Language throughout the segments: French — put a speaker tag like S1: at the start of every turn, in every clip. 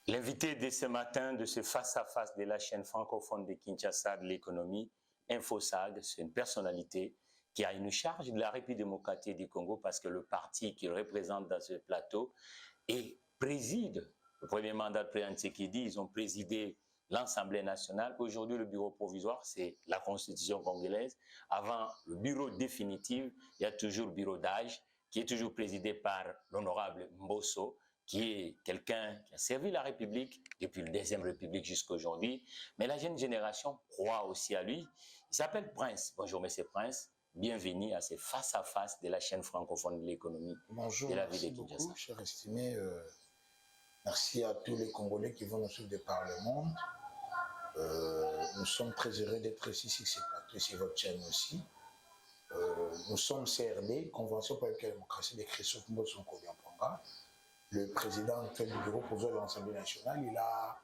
S1: L'invité de ce matin de ce face-à-face de la chaîne francophone de Kinshasa de l'économie, InfoSag, c'est une personnalité qui a une charge de la République démocratique du Congo parce que le parti qu'il représente dans ce plateau préside le premier mandat de président Tshisekedi. Ils ont présidé l'Assemblée nationale. Aujourd'hui, le bureau provisoire, c'est la constitution congolaise. Avant le bureau définitif, il y a toujours le bureau d'âge qui est toujours présidé par l'honorable Mbosso, qui est quelqu'un qui a servi la République depuis la Deuxième République jusqu'à aujourd'hui. Mais la jeune génération croit aussi à lui. Il s'appelle Prince. Bonjour, monsieur Prince. Bienvenue à ces face-à-face de la chaîne francophone de l'économie de la ville de Kinshasa.
S2: Bonjour, cher estimé. Merci à tous les Congolais qui vont nous suivre de par le monde. Nous sommes très heureux d'être ici sur ce plateau, sur votre chaîne aussi. Nous sommes CRD, Convention pour la démocratie des Christophe Mbosso Nkodia-Panga. Le président actuel du bureau provisoire de l'Assemblée nationale, il a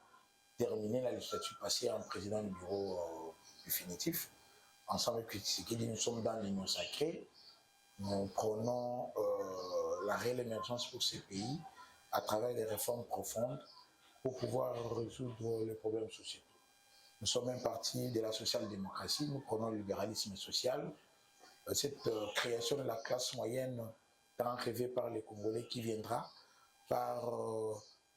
S2: terminé la législature passée en président du bureau définitif. Ensemble avec Tshisekedi, nous sommes dans l'union sacrée. Nous prenons la réelle émergence pour ces pays à travers des réformes profondes pour pouvoir résoudre les problèmes sociétaux. Nous sommes un parti de la social-démocratie, nous prenons le libéralisme social. Cette création de la classe moyenne tant rêvée par les Congolais qui viendra par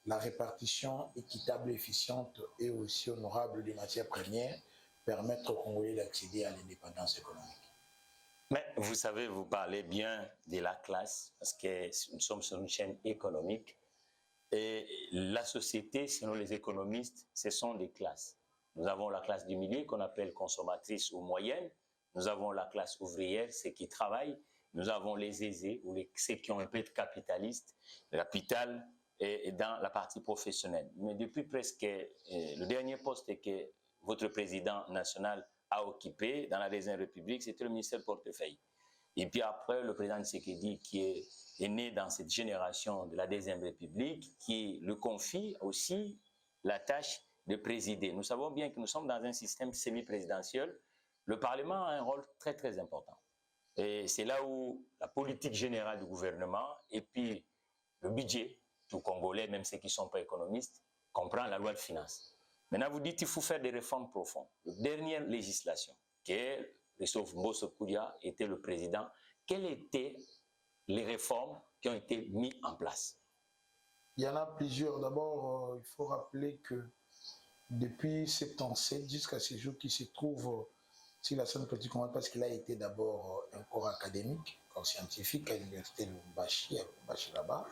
S2: la répartition équitable, efficiente et aussi honorable des matières premières, permettre aux Congolais d'accéder à l'indépendance économique.
S1: Mais vous savez, vous parlez bien de la classe, parce que nous sommes sur une chaîne économique. Et la société, selon les économistes, ce sont des classes. Nous avons la classe du milieu qu'on appelle consommatrice ou moyenne. Nous avons la classe ouvrière, ceux qui travaillent. Nous avons les aisés ou ceux qui ont un peu de capitaliste. Le capital est dans la partie professionnelle. Mais depuis presque le dernier poste que votre président national a occupé dans la Deuxième République, c'était le ministère portefeuille. Et puis après, le président Tshisekedi, qui est né dans cette génération de la Deuxième République, qui le confie aussi la tâche de présider. Nous savons bien que nous sommes dans un système semi-présidentiel. Le Parlement a un rôle très très important. Et c'est là où la politique générale du gouvernement et puis le budget, tout Congolais, même ceux qui ne sont pas économistes, comprend la loi de finances. Maintenant, vous dites qu'il faut faire des réformes profondes. La dernière législation, que Christophe Mbosso Koudia était le président, quelles étaient les réformes qui ont été mises en place?
S2: Il y en a plusieurs. D'abord, il faut rappeler que depuis 77 jusqu'à ce jour qui se trouve sur la scène politique, parce qu'il a été d'abord un corps académique, corps scientifique à l'université de Lubumbashi, là-bas,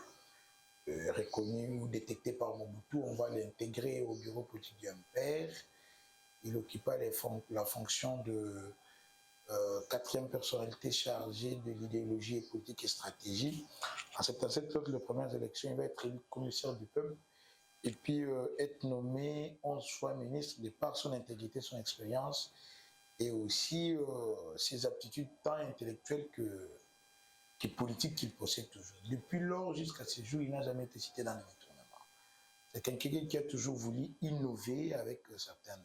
S2: reconnu ou détecté par Mobutu, on va l'intégrer au bureau politique du MPR. Il occupa la fonction de quatrième personnalité chargée de l'idéologie politique et stratégie. En 77, lors des premières élections, il va être élu commissaire du peuple et puis être nommé 11 fois ministre de par son intégrité, son expérience et aussi ses aptitudes tant intellectuelles que politiques qu'il possède toujours. Depuis lors jusqu'à ce jour, il n'a jamais été cité dans les retournements. C'est quelqu'un qui a toujours voulu innover avec certaines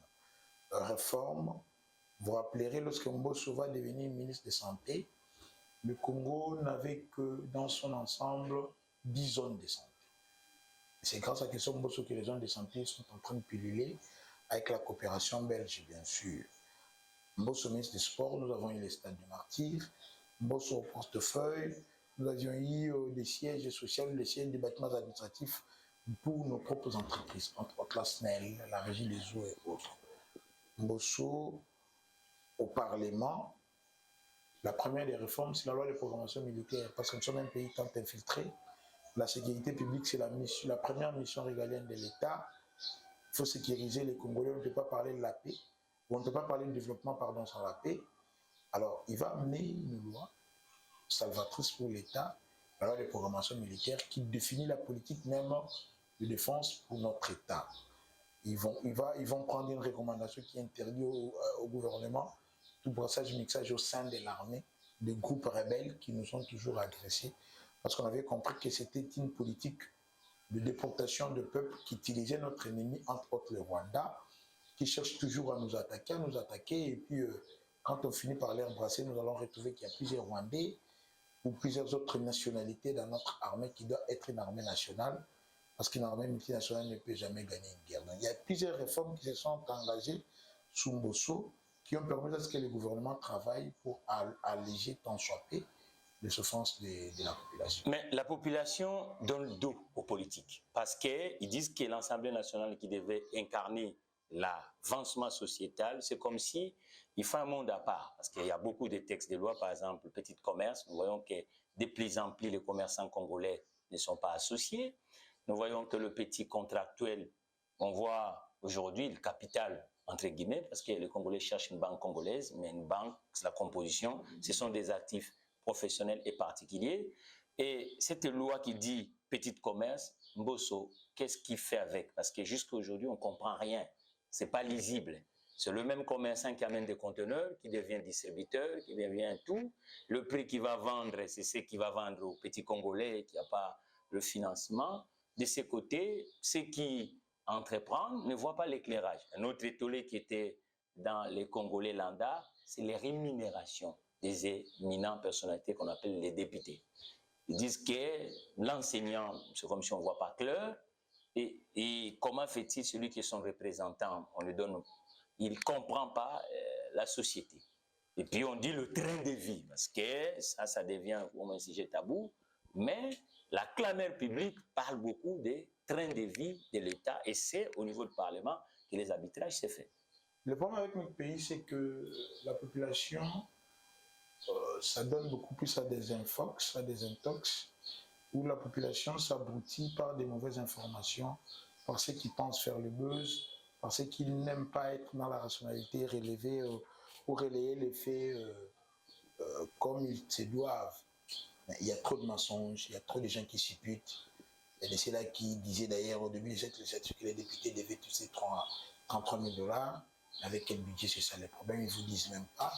S2: réformes. Vous rappellerez, lorsque Mbosso va devenir ministre de Santé, le Congo n'avait que dans son ensemble 10 zones de santé. C'est grâce à Christophe Mbosso que les zones de santé sont en train de pulluler avec la coopération belge, bien sûr. Mbosso, ministre des Sports, nous avons eu les stades du Martyr. Mbosso au portefeuille, nous avions eu des sièges sociaux, des sièges des bâtiments administratifs pour nos propres entreprises, entre autres la SNEL, la Régie des eaux et autres. Mbosso, au Parlement, la première des réformes, c'est la loi de programmation militaire, parce que nous sommes un pays tant infiltré. La sécurité publique, c'est la première mission régalienne de l'État. Il faut sécuriser les Congolais, on ne peut pas parler de la paix, ou on ne peut pas parler de développement sans la paix. Alors, il va amener une loi salvatrice pour l'État, la loi de programmation militaire, qui définit la politique même de défense pour notre État. Ils vont prendre une recommandation qui interdit au gouvernement tout brassage, mixage au sein de l'armée, des groupes rebelles qui nous ont toujours agressés, parce qu'on avait compris que c'était une politique de déportation de peuples qui utilisait notre ennemi, entre autres le Rwanda, qui cherche toujours à nous attaquer, et puis quand on finit par les embrasser, nous allons retrouver qu'il y a plusieurs Rwandais ou plusieurs autres nationalités dans notre armée qui doit être une armée nationale, parce qu'une armée multinationale ne peut jamais gagner une guerre. Donc, il y a plusieurs réformes qui se sont engagées sous Mbosso qui ont permis à ce que le gouvernement travaille pour alléger tant soit peu les souffrances de la population.
S1: Mais la population donne le dos aux politiques parce qu'ils disent que l'Assemblée nationale qui devait incarner l'avancement sociétal, c'est comme si il faut un monde à part. Parce qu'il y a beaucoup de textes de loi, par exemple, le petit commerce. Nous voyons que de plus en plus les commerçants congolais ne sont pas associés. Nous voyons que le petit contractuel, on voit aujourd'hui le capital, entre guillemets, parce que les Congolais cherchent une banque congolaise, mais une banque, c'est la composition, ce sont des actifs professionnels et particuliers. Et cette loi qui dit petit commerce, Mbosso, qu'est-ce qu'il fait avec? Parce que jusqu'à aujourd'hui, on ne comprend rien. Ce n'est pas lisible. C'est le même commerçant qui amène des conteneurs, qui devient distributeur, qui devient tout. Le prix qu'il va vendre, c'est ce qu'il va vendre aux petits Congolais qui n'ont pas le financement. De ces côtés, ceux qui entreprennent ne voient pas l'éclairage. Un autre étoilé qui était dans les Congolais lambda, c'est les rémunérations des éminentes personnalités qu'on appelle les députés. Ils disent que l'enseignant, c'est comme si on ne voit pas clair, et comment fait-il celui qui est son représentant, on lui donne, il ne comprend pas la société. Et puis on dit le train de vie, parce que ça devient un sujet tabou, mais la clameur publique parle beaucoup des trains de vie de l'État, et c'est au niveau du Parlement que les arbitrages se font.
S2: Le problème avec notre pays, c'est que la population, ça donne beaucoup plus à des infox, à des intox, où la population s'abrutit par des mauvaises informations, par ceux qui pensent faire le buzz, par ceux qui n'aiment pas être dans la rationalité, relever ou relayer les faits comme ils se doivent. Il y a trop de mensonges, il y a trop de gens qui supputent. Il y a des ceux-là qui disaient d'ailleurs au début de cette législature que les députés devaient toucher 33 000 $. Avec quel budget c'est ça? Les problèmes, ils ne vous disent même pas.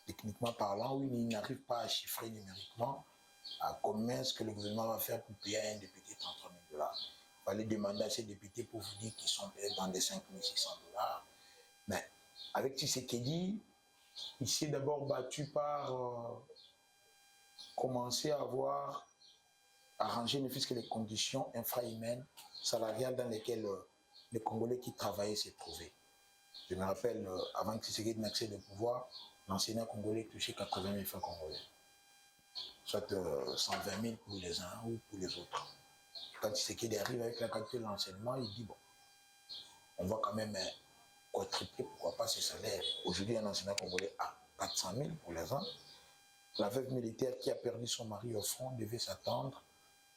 S2: Techniquement parlant, oui, ils n'arrivent pas à chiffrer numériquement à combien est-ce que le gouvernement va faire pour payer à un député 33 000 $. Il fallait demander à ces députés pour vous dire qu'ils sont payés dans des 5 600 $. Mais avec Tshisekedi, il s'est d'abord battu par commencer à avoir arrangé ne fût-ce que les conditions infra-humaines, salariales dans lesquelles les Congolais qui travaillaient se trouvaient. Je me rappelle, avant que Tshisekedi n'accède au pouvoir, l'enseignant congolais touchait 80 000 francs congolais. Soit 120 000 pour les uns ou pour les autres. Quand Tshisekedi arrive avec la qualité de l'enseignement, il dit bon, on va quand même quadrupler, pourquoi pas ces salaires. Aujourd'hui, un enseignant congolais a 400 000 pour les uns. La veuve militaire qui a perdu son mari au front devait s'attendre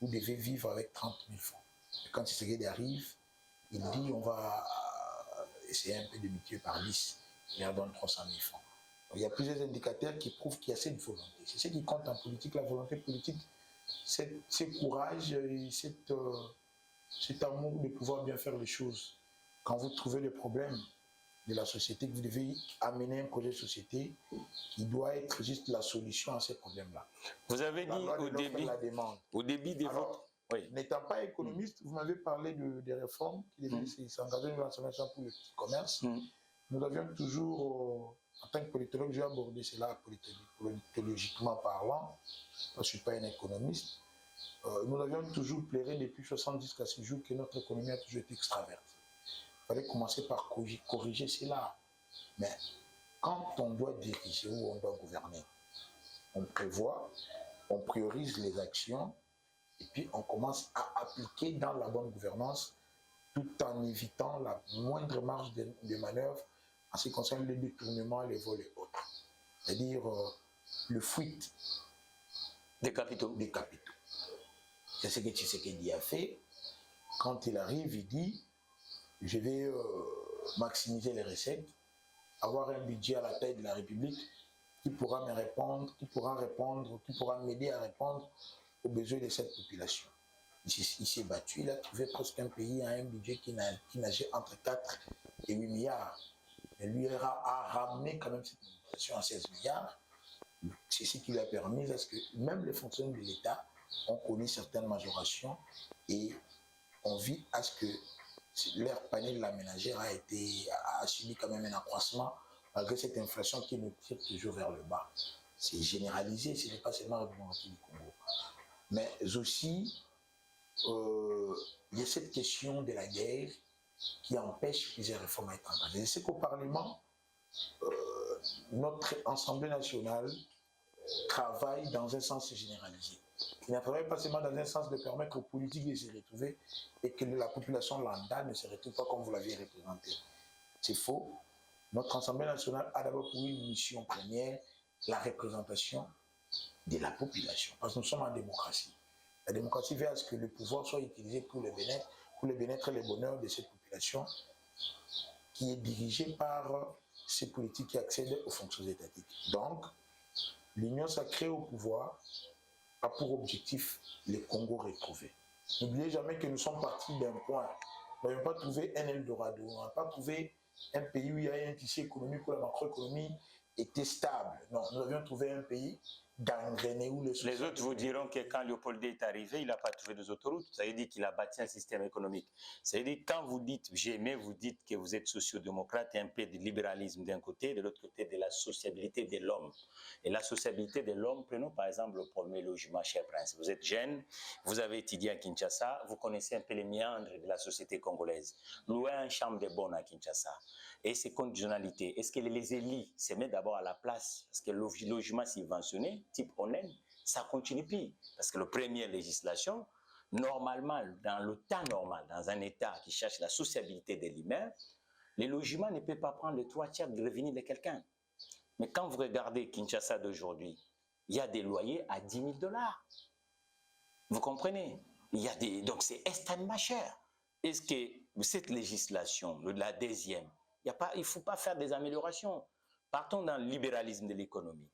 S2: ou devait vivre avec 30 000 francs. Et quand Tshisekedi arrive, il dit on va essayer un peu de multiplier par 10. Il leur donne 300 000 francs. Donc, il y a plusieurs indicateurs qui prouvent qu'il y a cette volonté. C'est ce qui compte en politique, la volonté politique, c'est ce courage et cet amour de pouvoir bien faire les choses. Quand vous trouvez le problème de la société, vous devez amener un projet de société qui doit être juste la solution à ces problèmes-là.
S1: Vous avez dit au début de votre...
S2: Oui. N'étant pas économiste, vous m'avez parlé des réformes qui devaient s'engager dans l'Assemblée nationale pour le petit commerce. Nous avions toujours, en tant que politologue, j'ai abordé cela politologiquement parlant, je ne suis pas un économiste. Nous avions toujours plairé depuis 70 jusqu'à ce jour que notre économie a toujours été extravertie. Il fallait commencer par corriger cela. Mais quand on doit diriger ou on doit gouverner, on prévoit, on priorise les actions et puis on commence à appliquer dans la bonne gouvernance tout en évitant la moindre marge de manœuvre en ce qui concerne les détournements, les vols et autres. C'est-à-dire le fuite
S1: des capitaux.
S2: C'est ce que Tshisekedi a fait. Quand il arrive, il dit je vais maximiser les recettes, avoir un budget à la taille de la République qui pourra me répondre, qui pourra m'aider à répondre aux besoins de cette population. Il s'est battu, il a trouvé presque un pays à un budget qui nageait entre 4 et 8 milliards. Et lui a ramené quand même cette population à 16 milliards. C'est ce qui lui a permis, parce que même les fonctionnaires de l'État ont connu certaines majorations et on vit à ce que leur panier de la ménagère a subi quand même un accroissement malgré cette inflation qui nous tire toujours vers le bas. C'est généralisé, ce n'est pas seulement la volonté du Congo. Mais aussi, il y a cette question de la guerre qui empêche plusieurs réformes à être engagées. Je sais qu'au Parlement, notre Assemblée nationale travaille dans un sens généralisé. Il ne travaille pas seulement dans un sens de permettre aux politiques de se retrouver et que la population lambda ne se retrouve pas comme vous l'aviez représenté. C'est faux. Notre Assemblée nationale a d'abord pour une mission première la représentation de la population. Parce que nous sommes en démocratie. La démocratie veut à ce que le pouvoir soit utilisé pour le bien-être et le bonheur de cette population qui est dirigée par ces politiques qui accèdent aux fonctions étatiques. Donc, l'Union sacrée au pouvoir a pour objectif le Congo retrouvé. N'oubliez jamais que nous sommes partis d'un point. Nous n'avons pas trouvé un Eldorado, on n'a pas trouvé un pays où il y a un tissu économique où la macroéconomie était stable. Non, nous avions trouvé un pays gangréné où
S1: les autres vous diront que quand Léopold est arrivé, il n'a pas trouvé des autoroutes. Ça veut dire qu'il a bâti un système économique. Ça veut dire quand vous dites j'aimais, vous dites que vous êtes sociodémocrate et un peu de libéralisme d'un côté, de l'autre côté de la sociabilité de l'homme. Et la sociabilité de l'homme, prenons par exemple le premier logement, cher Prince. Vous êtes jeune, vous avez étudié à Kinshasa, vous connaissez un peu les méandres de la société congolaise. Louer une chambre de bonne à Kinshasa. Et ces conditionnalités, est-ce que les élites se mettent d'abord à la place? Parce que le logement subventionné, type ONEN, ça continue plus. Parce que la première législation, normalement, dans le temps normal, dans un État qui cherche la sociabilité de l'humain, les logements ne peuvent pas prendre les 3/4 de revenus de quelqu'un. Mais quand vous regardez Kinshasa d'aujourd'hui, il y a des loyers à 10 000 $. Vous comprenez? Il y a des, donc c'est extrêmement cher. Est-ce que cette législation, la deuxième, il ne faut pas faire des améliorations? Partons dans le libéralisme de l'économie.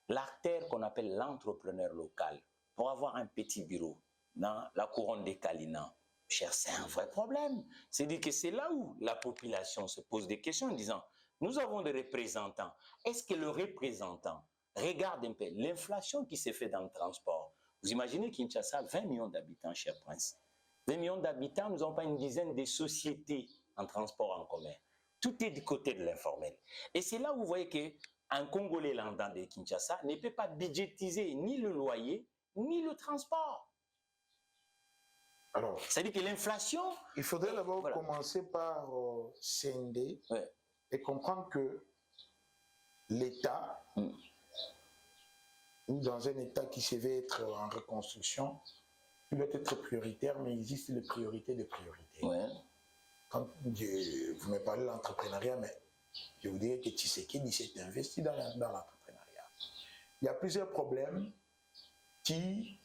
S1: L'artère qu'on appelle l'entrepreneur local, pour avoir un petit bureau dans la couronne des Kalina, c'est un vrai problème. C'est-à-dire que c'est là où la population se pose des questions en disant, nous avons des représentants. Est-ce que le représentant regarde un peu l'inflation qui s'est faite dans le transport? Vous imaginez Kinshasa, 20 millions d'habitants, cher Prince. 20 millions d'habitants, nous n'avons pas une dizaine de sociétés en transport en commun. Tout est du côté de l'informel. Et c'est là où vous voyez qu'un Congolais lambda de Kinshasa ne peut pas budgétiser ni le loyer, ni le transport.
S2: Alors,
S1: c'est-à-dire que l'inflation...
S2: Il faudrait d'abord commencer par scinder et comprendre que l'État, ou dans un État qui se veut être en reconstruction, il doit être prioritaire, mais il existe les priorités des priorités.
S1: Ouais.
S2: Quand vous me parlez de l'entrepreneuriat, mais je vous dirais que Tshisekedi s'est investi dans l'entrepreneuriat. Il y a plusieurs problèmes qui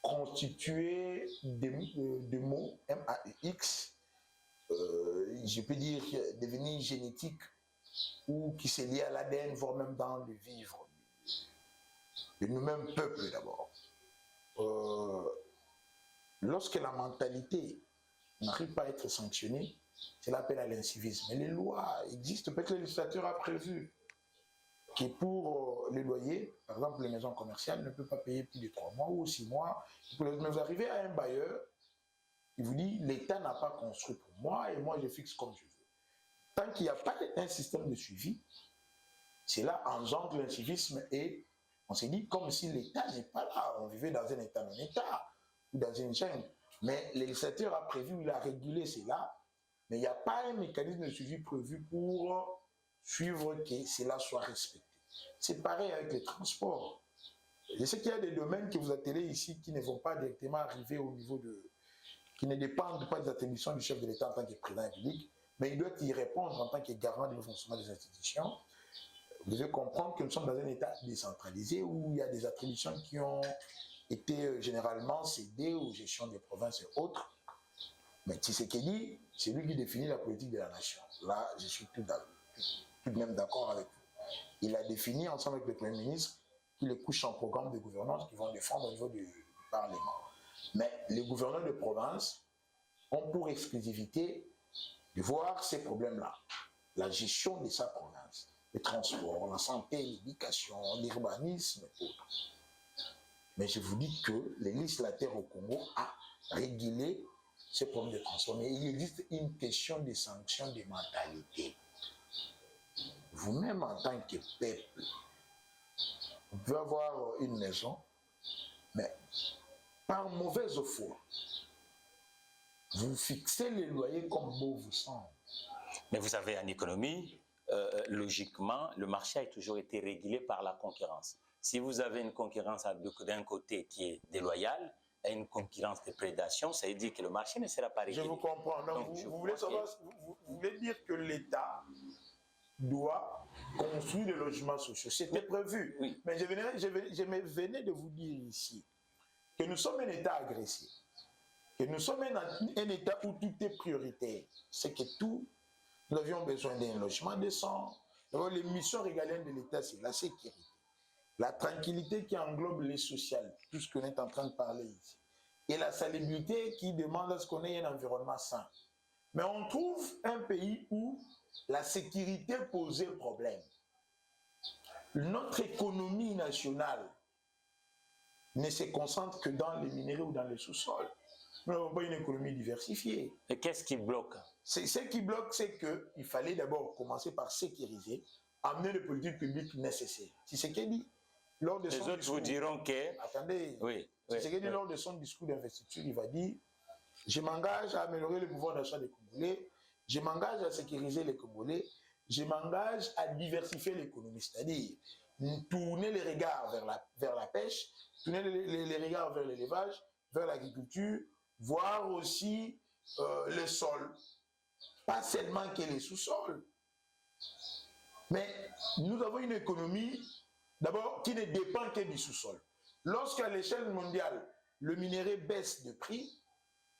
S2: constituaient des mots MAX, je peux dire devenir génétique ou qui s'est lié à l'ADN, voire même dans le vivre de nous-mêmes peuples d'abord. Lorsque la mentalité n'arrive pas à être sanctionnée, c'est l'appel à l'incivisme. Et les lois existent, peut-être que le législateur a prévu que pour les loyers, par exemple les maisons commerciales ne peuvent pas payer plus de 3 mois ou 6 mois. Mais vous arrivez à un bailleur, il vous dit l'État n'a pas construit pour moi et moi je fixe comme je veux. Tant qu'il n'y a pas un système de suivi, cela engendre l'incivisme et on s'est dit comme si l'État n'est pas là. On vivait dans un État non-État ou dans une chaîne. Mais le législateur a prévu, il a régulé cela, mais il n'y a pas un mécanisme de suivi prévu pour suivre que cela soit respecté. C'est pareil avec les transports. Je sais qu'il y a des domaines que vous attelez ici qui ne vont pas directement arriver au niveau de... qui ne dépendent pas des attributions du chef de l'État en tant que président public, mais il doit y répondre en tant que garant du fonctionnement des institutions. Vous devez comprendre que nous sommes dans un État décentralisé où il y a des attributions qui ont été généralement cédées aux gestions des provinces et autres. Mais Tshisekedi, c'est lui qui définit la politique de la nation. Là, je suis tout de même d'accord avec vous. Il a défini ensemble avec le Premier ministre qui les couche en programme de gouvernance qui vont défendre au niveau du Parlement. Mais les gouverneurs de province ont pour exclusivité de voir ces problèmes-là. La gestion de sa province, le transport, la santé, l'éducation, l'urbanisme et autres. Mais je vous dis que le législateur au Congo a régulé ces problèmes de transport. Mais il existe une question de sanctions de mentalité. Vous-même, en tant que peuple, vous pouvez avoir une maison, mais par mauvaise foi, vous fixez les loyers comme bon vous semble.
S1: Mais vous savez, en économie, logiquement, le marché a toujours été régulé par la concurrence. Si vous avez une concurrence d'un côté qui est déloyale et une concurrence de prédation, ça veut dire que le marché ne sera pas régulé.
S2: Je vous comprends. Donc, vous voulez savoir, vous voulez dire que l'État doit construire des logements sociaux. C'était prévu.
S1: Oui.
S2: Mais je venais de vous dire ici que nous sommes un État agressé, que nous sommes un État où tout est prioritaire. C'est que nous avions besoin d'un logement décent. Alors, les missions régaliennes de l'État, c'est la sécurité, la tranquillité qui englobe les sociales, tout ce qu'on est en train de parler ici, et la salubrité qui demande à ce qu'on ait un environnement sain. Mais on trouve un pays où la sécurité posait problème. Notre économie nationale ne se concentre que dans les minéraux ou dans les sous-sols. Nous n'avons pas une économie diversifiée.
S1: Et qu'est-ce qui bloque?
S2: Ce qui bloque, c'est qu'il fallait d'abord commencer par sécuriser, amener les politiques publiques nécessaires. C'est ce qu'il dit. Lors de
S1: les autres
S2: discours,
S1: vous diront que...
S2: Attendez,
S1: oui,
S2: c'est ce qu'il dit lors de son discours d'investiture. Il va dire, je m'engage à améliorer le pouvoir d'achat des Congolais, je m'engage à sécuriser les Congolais, je m'engage à diversifier l'économie, c'est-à-dire tourner les regards vers la pêche, tourner les regards vers l'élevage, vers l'agriculture, voir aussi le sol, pas seulement que les sous-sols. Mais nous avons une économie, d'abord, qui ne dépend que du sous-sol. Lorsqu'à l'échelle mondiale, le minerai baisse de prix,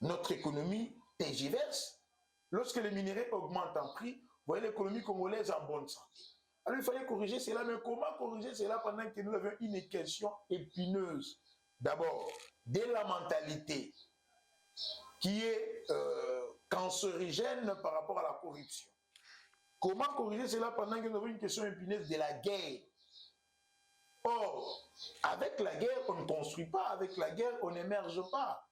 S2: notre économie tergiverse. Lorsque le minerai augmente en prix, vous voyez l'économie congolaise en bonne santé. Alors il fallait corriger cela, mais comment corriger cela pendant que nous avons une question épineuse? D'abord, dès la mentalité qui est cancérigène par rapport à la corruption. Comment corriger cela pendant que nous avons une question épineuse de la guerre? Or, avec la guerre, on ne construit pas, avec la guerre, on n'émerge pas.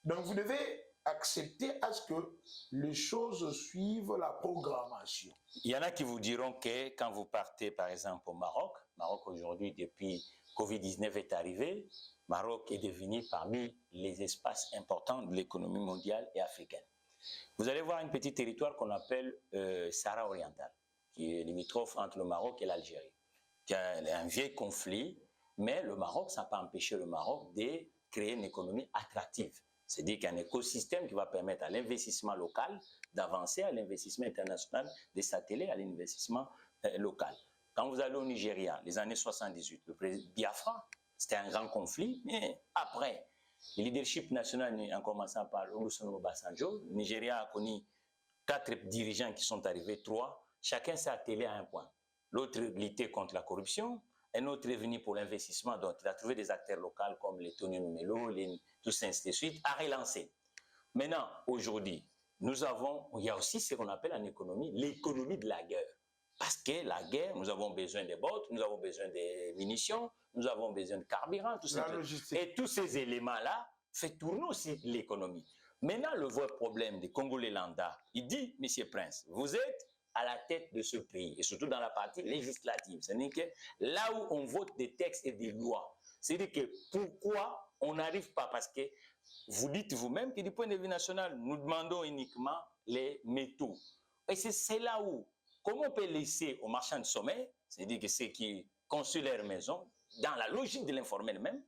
S2: Donc vous devez accepter à ce que les choses suivent la programmation.
S1: Il y en a qui vous diront que quand vous partez par exemple au Maroc aujourd'hui depuis Covid-19 est arrivé, Maroc est devenu parmi les espaces importants de l'économie mondiale et africaine. Vous allez voir un petit territoire qu'on appelle Sahara oriental, qui est limitrophe entre le Maroc et l'Algérie, qui a un vieil conflit, mais le Maroc, ça n'a pas empêché le Maroc de créer une économie attractive. C'est-à-dire qu'il y a un écosystème qui va permettre à l'investissement local d'avancer, à l'investissement international de s'atteler à l'investissement local. Quand vous allez au Nigeria, les années 78, le président Biafra, c'était un grand conflit, mais après, le leadership national, en commençant par Olusegun Obasanjo, le Nigeria a connu 4 dirigeants qui sont arrivés, 3, chacun s'est attelé à un point. L'autre luttait contre la corruption, un autre est venu pour l'investissement, donc il a trouvé des acteurs locaux comme les Tony Numelo, tout ça, ainsi de suite, à relancer. Maintenant, aujourd'hui, il y a aussi ce qu'on appelle en économie, l'économie de la guerre. Parce que la guerre, nous avons besoin des bottes, nous avons besoin des munitions, nous avons besoin de carburant, tout ça. Et tous ces éléments-là font tourner aussi l'économie. Maintenant, le vrai problème des Congolais lambda, il dit, Monsieur Prince, vous êtes à la tête de ce pays, et surtout dans la partie législative. C'est-à-dire que là où on vote des textes et des lois, c'est-à-dire que pourquoi on n'arrive pas, parce que vous dites vous-même que du point de vue national, nous demandons uniquement les métaux. Et c'est là où, comment on peut laisser aux marchands de sommeil, c'est-à-dire que ceux qui construisent leur maison, dans la logique de l'informel même,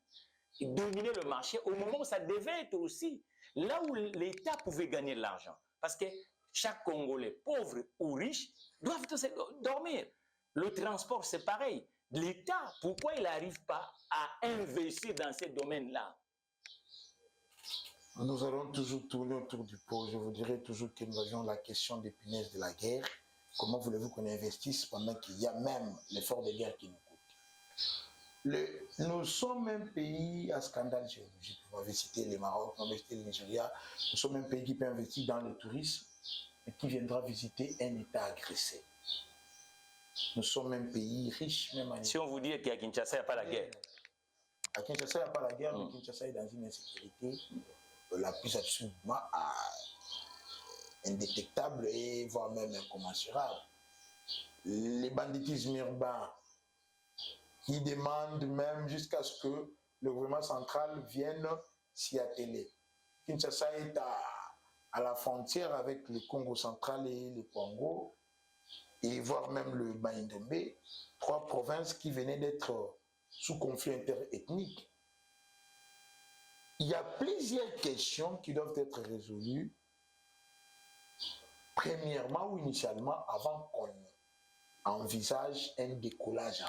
S1: dominer le marché au moment où ça devait être aussi là où l'État pouvait gagner de l'argent. Parce que chaque Congolais, pauvre ou riche, doivent dormir. Le transport, c'est pareil. L'État, pourquoi il n'arrive pas à investir dans ces domaines-là?
S2: Nous allons toujours tourner autour du pot. Je vous dirai toujours que nous avions la question d'épineuse de la guerre. Comment voulez-vous qu'on investisse pendant qu'il y a même l'effort de guerre qui nous coûte? Nous sommes un pays à scandale géologique. Vous m'avez cité le Maroc, vous m'avez cité le Nigeria. Nous sommes un pays qui peut investir dans le tourisme et qui viendra visiter un État agressé. Nous sommes un pays riche, même en...
S1: Si on vous dit qu'à Kinshasa, il n'y a pas la guerre.
S2: À Kinshasa, il n'y a pas la guerre, mais Kinshasa est dans une insécurité la plus absolument indétectable et voire même incommensurable. Les banditismes urbains qui demandent même jusqu'à ce que le gouvernement central vienne Siatélé. Kinshasa est à la frontière avec le Congo central et le Congo, et voire même le Baïndombe, 3 provinces qui venaient d'être sous conflit interethnique. Il y a plusieurs questions qui doivent être résolues, premièrement ou initialement, avant qu'on envisage un décollage.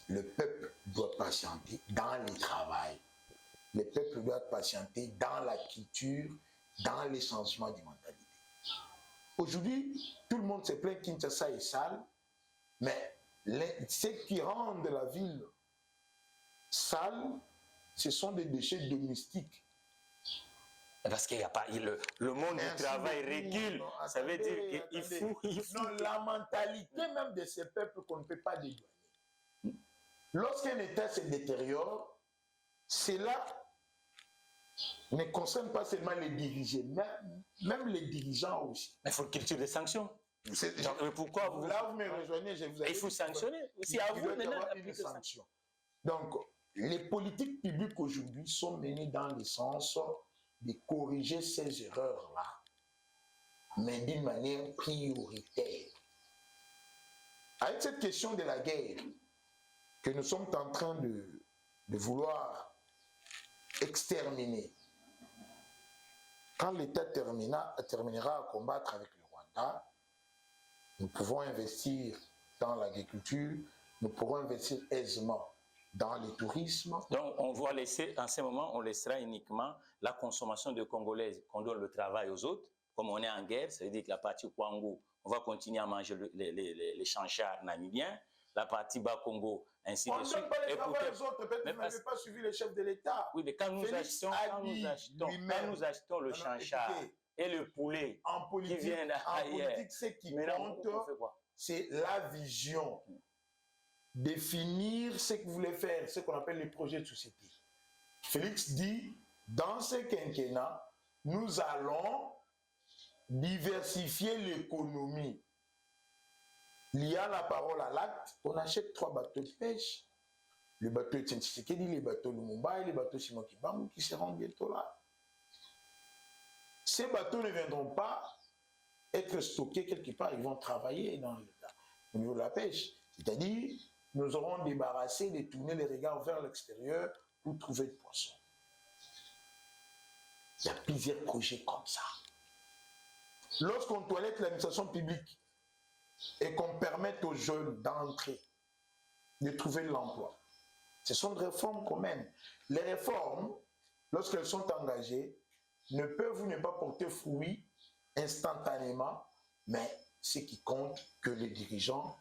S2: Le peuple doit patienter dans le travail. Le peuple doit patienter dans la culture, dans les changements de mentalité. Aujourd'hui, tout le monde se plaint que Kinshasa est sale, mais ce qui rend la ville sale, ce sont des déchets domestiques.
S1: Parce qu'il n'y a pas le monde du travail recule.
S2: Non,
S1: ça veut dire qu'il faut.
S2: Non, la mentalité même de ces peuples qu'on ne peut pas dédouaner. Lorsqu'un État se détériore, cela ne concerne pas seulement les dirigeants, même les dirigeants aussi.
S1: Mais il faut qu'il y ait des sanctions. Pourquoi vous...
S2: Là, vous me rejoignez, je vous ai dit.
S1: Il faut sanctionner. C'est à vous maintenant
S2: d'appliquer une sanction. Donc, les politiques publiques aujourd'hui sont menées dans le sens de corriger ces erreurs-là, mais d'une manière prioritaire. Avec cette question de la guerre que nous sommes en train de vouloir exterminer, quand l'État terminera à combattre avec le Rwanda, nous pouvons investir dans l'agriculture, nous pourrons investir aisément dans le tourisme.
S1: Donc, on va laisser, en ce moment, on laissera uniquement la consommation de Congolaises, qu'on donne le travail aux autres. Comme on est en guerre, ça veut dire que la partie Kwango, on va continuer à manger les chanchards namibiens. La partie Bas-Congo, ainsi de suite.
S2: On ne donne pas le travail aux autres, peut-être que vous n'avez pas suivi les chefs de l'État.
S1: Oui, mais quand nous achetons le chanchard et le poulet
S2: en politique,
S1: qui vient d'ailleurs,
S2: en politique, ce qui compte, c'est la vision. Définir ce que vous voulez faire, ce qu'on appelle les projets de société. Félix dit, dans ce quinquennat, nous allons diversifier l'économie. Liant la parole à l'acte, on achète 3 bateaux de pêche. Le bateau de Tshisekedi, les bateaux de Lumumba et les bateaux de Simon Kibangu qui seront bientôt là. Ces bateaux ne viendront pas être stockés quelque part, ils vont travailler au niveau de la pêche. C'est-à-dire, nous aurons débarrassé de tourner les regards vers l'extérieur pour trouver du poisson. Il y a plusieurs projets comme ça. Lorsqu'on toilette l'administration publique et qu'on permette aux jeunes d'entrer, de trouver de l'emploi, ce sont des réformes quand même. Les réformes, lorsqu'elles sont engagées, ne peuvent ou ne pas porter fruit instantanément, mais ce qui compte, que les dirigeants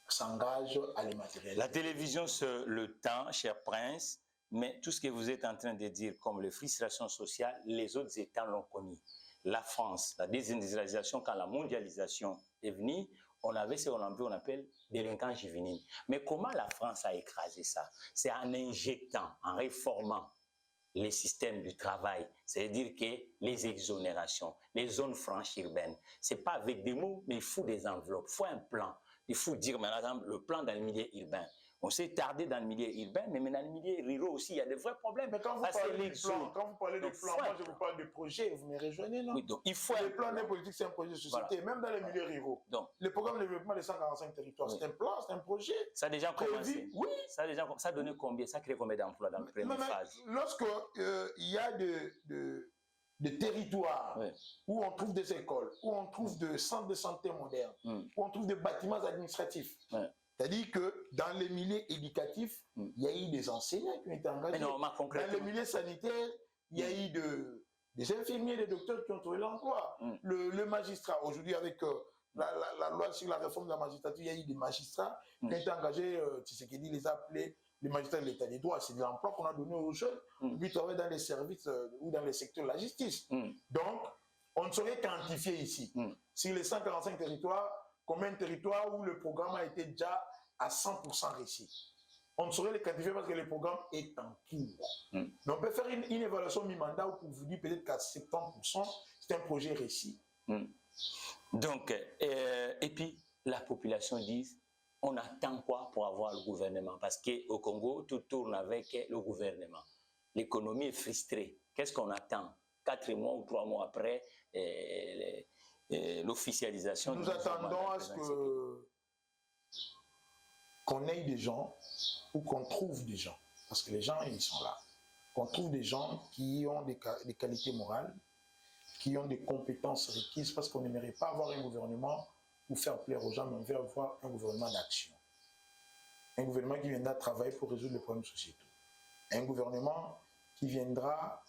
S2: s'engagent à les matérialiser.
S1: La télévision, c'est le temps, cher prince, mais tout ce que vous êtes en train de dire comme les frustrations sociales, les autres États l'ont connu. La France, la désindustrialisation, quand la mondialisation est venue, on avait ce qu'on appelle délinquants juvéniles. Mais comment la France a écrasé ça? C'est en injectant, en réformant les systèmes du travail, c'est-à-dire que les exonérations, les zones franches urbaines, ce n'est pas avec des mots, mais il faut des enveloppes, il faut un plan. Il faut dire, par exemple, le plan dans le milieu urbain. On s'est tardé dans le milieu urbain, mais dans le milieu rural aussi, il y a des vrais problèmes.
S2: Mais quand vous parlez de plan, moi je vous parle de projet, vous me rejoignez, non?
S1: Oui, donc il faut
S2: le plan des politiques, c'est un projet de société, voilà. Même dans les milieux ruraux. Donc, le programme de développement des 145 territoires, oui. C'est un plan, c'est un projet.
S1: Ça a déjà commencé.
S2: Oui.
S1: Ça a donné combien? Ça crée combien d'emplois dans la première phase?
S2: Lorsqu'il y a des territoires, oui. Où on trouve des écoles, où on trouve des centres de santé modernes, où on trouve des bâtiments administratifs. Oui. C'est-à-dire que dans les milieux éducatifs, il y a eu des enseignants qui ont été engagés.
S1: Non,
S2: dans les milieux sanitaires, il y a eu des infirmiers, des docteurs qui ont trouvé l'emploi. Le magistrat, aujourd'hui avec la loi sur la réforme de la magistrature, il y a eu des magistrats qui ont été engagés, Tshisekedi les a appelés les magistrats de l'état des droits. C'est de l'emploi qu'on a donné aux jeunes qui travaillent dans les services ou dans les secteurs de la justice. Donc, on ne saurait quantifier ici. Sur les 145 territoires, combien de territoires où le programme a été déjà à 100% réussi. On ne saurait les quantifier parce que le programme est en cours. Mais on peut faire une évaluation mi-mandat pour vous dire peut-être qu'à 70%, c'est un projet réussi.
S1: Donc, et puis, la population dit, on attend quoi pour avoir le gouvernement? Parce qu'au Congo, tout tourne avec le gouvernement. l'économie est frustrée. Qu'est-ce qu'on attend? 4 mois ou 3 mois après l'officialisation.
S2: Nous attendons à ce qu'on ait des gens ou qu'on trouve des gens, parce que les gens, ils sont là. Qu'on trouve des gens qui ont des qualités morales, qui ont des compétences requises, parce qu'on n'aimerait pas avoir un gouvernement pour faire plaire aux gens, mais on veut avoir un gouvernement d'action. Un gouvernement qui viendra travailler pour résoudre les problèmes sociétaux. Un gouvernement qui viendra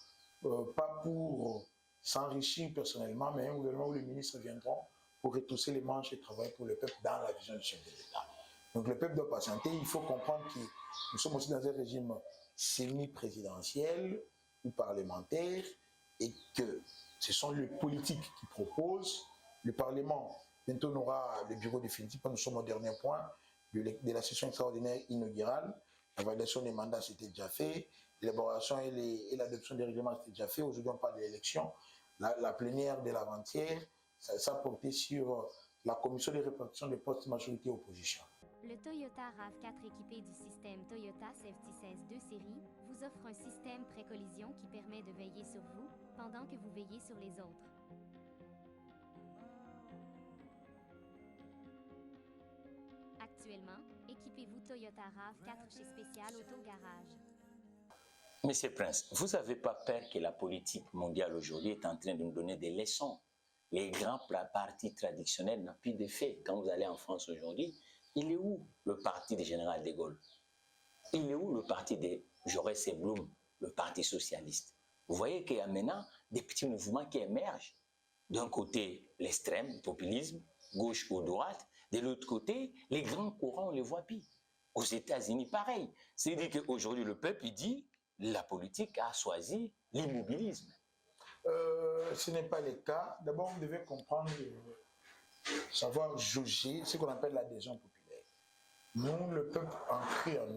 S2: pas pour s'enrichir personnellement, mais un gouvernement où les ministres viendront pour retrousser les manches et travailler pour le peuple dans la vision du chef de l'État. Donc le peuple doit patienter. Il faut comprendre que nous sommes aussi dans un régime semi-présidentiel ou parlementaire et que ce sont les politiques qui proposent. Le Parlement, bientôt, on aura le bureau définitif. Nous sommes au dernier point de la session extraordinaire inaugurale. La validation des mandats, c'était déjà fait. L'élaboration et l'adoption des règlements, c'était déjà fait. Aujourd'hui, on parle de l'élection. La plénière de l'avant-hier, ça portait sur la commission de répartition des postes majorité opposition.
S3: Le Toyota RAV4 équipé du système Toyota Safety 16-2 série vous offre un système pré-collision qui permet de veiller sur vous pendant que vous veillez sur les autres. Actuellement, équipez-vous Toyota RAV4 chez Spécial Auto Garage.
S1: Monsieur Prince, vous n'avez pas peur que la politique mondiale aujourd'hui est en train de nous donner des leçons? Les grands partis traditionnels n'ont plus d'effet. Quand vous allez en France aujourd'hui, il est où le parti du général de Gaulle? Il est où le parti de Jaurès et Blum, le parti socialiste? Vous voyez qu'il y a maintenant des petits mouvements qui émergent. D'un côté, l'extrême, le populisme, gauche ou droite. De l'autre côté, les grands courants, on les voit plus. Aux États-Unis, pareil. C'est-à-dire qu'aujourd'hui, le peuple, il dit, la politique a choisi l'immobilisme.
S2: Ce n'est pas le cas. D'abord, vous devez comprendre, savoir jauger ce qu'on appelle l'adhésion populaire. Nous, le peuple a cru en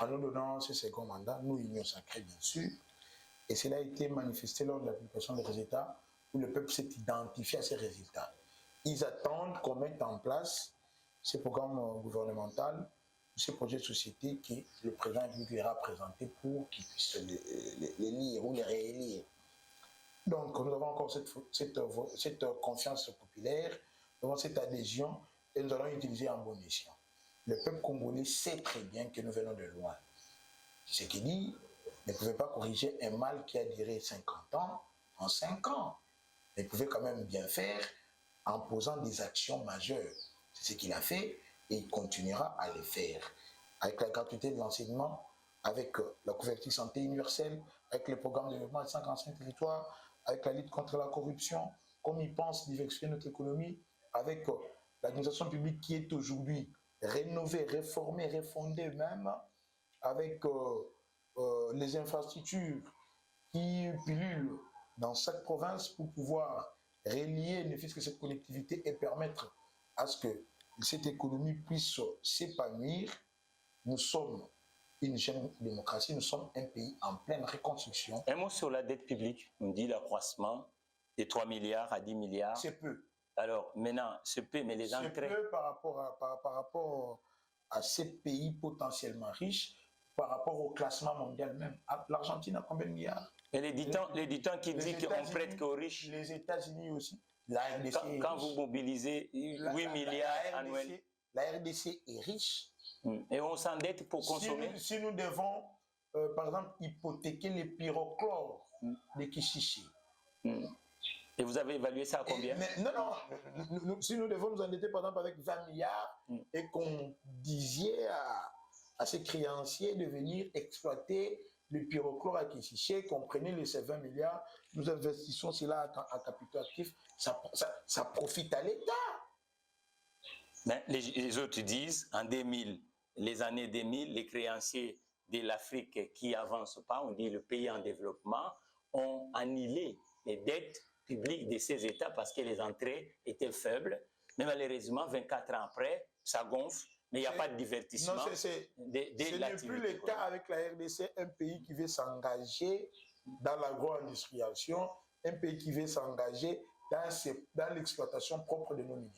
S2: nous donnant ce second mandat, nous, Union Sacrée, bien sûr, et cela a été manifesté lors de la publication des résultats, où le peuple s'est identifié à ces résultats. Ils attendent qu'on mette en place ces programmes gouvernementaux, ces projets de société que le président leur a présentés pour qu'ils puissent les lire ou les réélire. Donc, nous avons encore cette confiance populaire, nous avons cette adhésion, et nous allons utiliser en bon escient. Le peuple congolais sait très bien que nous venons de loin. Ce qu'il dit ne pouvait pas corriger un mal qui a duré 50 ans en 5 ans. Mais il pouvait quand même bien faire en posant des actions majeures. C'est ce qu'il a fait et il continuera à le faire. Avec la gratuité de l'enseignement, avec la couverture santé universelle, avec le programme de développement de 55 territoires, avec la lutte contre la corruption, comme il pense diversifier notre économie, avec l'administration publique qui est aujourd'hui rénovée, réformée, refondée même, avec les infrastructures qui pullulent dans chaque province pour pouvoir relier ne fût-ce que cette connectivité et permettre à ce que cette économie puisse s'épanouir. Nous sommes une jeune démocratie, nous sommes un pays en pleine reconstruction.
S1: Un mot sur la dette publique. On dit l'accroissement de 3 milliards à 10 milliards.
S2: C'est peu.
S1: Alors, maintenant, c'est peu, mais les entrées...
S2: C'est peu par rapport à ces pays potentiellement riches, par rapport au classement mondial même. L'Argentine a combien de milliards?
S1: Et les dictants qui disent qu'on prête qu'aux riches.
S2: Les États-Unis aussi. La RDC
S1: quand vous mobilisez 8 milliards annuels.
S2: La RDC est riche.
S1: Et on s'endette pour consommer.
S2: Si nous devons, par exemple, hypothéquer les pyrochlores de Kishishi.
S1: Et vous avez évalué ça à combien?
S2: Si nous devons nous endetter, par exemple, avec 20 milliards et qu'on disait à ces créanciers de venir exploiter le pyrochlore à Kishiché, qu'on prenait les 20 milliards, nous investissons cela à capitaux actifs, ça profite à l'État.
S1: Mais les autres disent, en 2000, les années 2000, les créanciers de l'Afrique qui n'avancent pas, on dit le pays en développement, ont annihilé les dettes publiques de ces États parce que les entrées étaient faibles. Mais malheureusement, 24 ans après, ça gonfle. Mais il n'y a pas de divertissement.
S2: Non, ce n'est plus le cas avec la RDC, un pays qui veut s'engager dans l'agro-industrialisation, un pays qui veut s'engager dans l'exploitation propre de nos minéraux.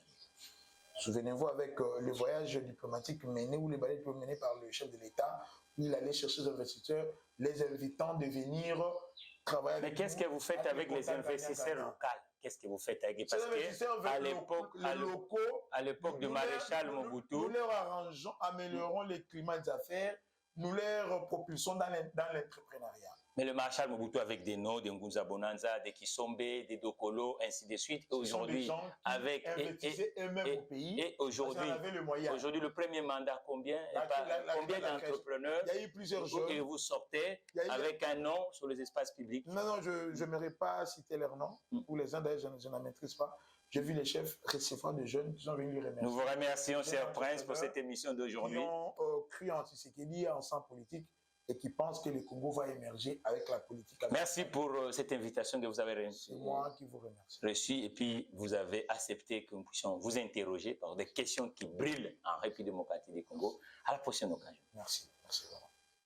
S2: Souvenez-vous avec le voyage diplomatique mené ou les balais menés par le chef de l'État il allait chercher des investisseurs, les invitant de venir travailler avec
S1: Mais qu'est-ce que vous faites avec les investisseurs locaux? Qu'est-ce que vous faites avec eux? Parce qu'à l'époque de Maréchal Mobutu,
S2: nous leur arrangeons, améliorons les climats d'affaires, nous leur propulsons dans l'entrepreneuriat.
S1: Mais le Maréchal Mobutu avec des noms, des Ngunza Bonanza, des Kisombe, des Dokolo, ainsi de suite. Aujourd'hui, avec et aujourd'hui, le premier mandat, combien d'entrepreneurs?
S2: Il y a eu plusieurs jeunes.
S1: Et vous sortez avec un nom sur les espaces publics.
S2: Non, je n'aimerais pas citer leur nom. Pour les uns, d'ailleurs, je n'en maîtrise pas. J'ai vu les chefs recevant de jeunes qui sont venus lui remercier.
S1: Nous vous remercions, cher Prince, pour cette émission d'aujourd'hui.
S2: Qui ont cru en Tshisekedi, en sang politique, et qui pensent que le Congo va émerger avec la politique.
S1: Merci pour cette invitation que vous avez reçue.
S2: C'est moi qui vous remercie.
S1: Et puis, vous avez accepté que nous puissions vous interroger par des questions qui brillent en République démocratique du Congo. À la prochaine occasion.
S2: Merci.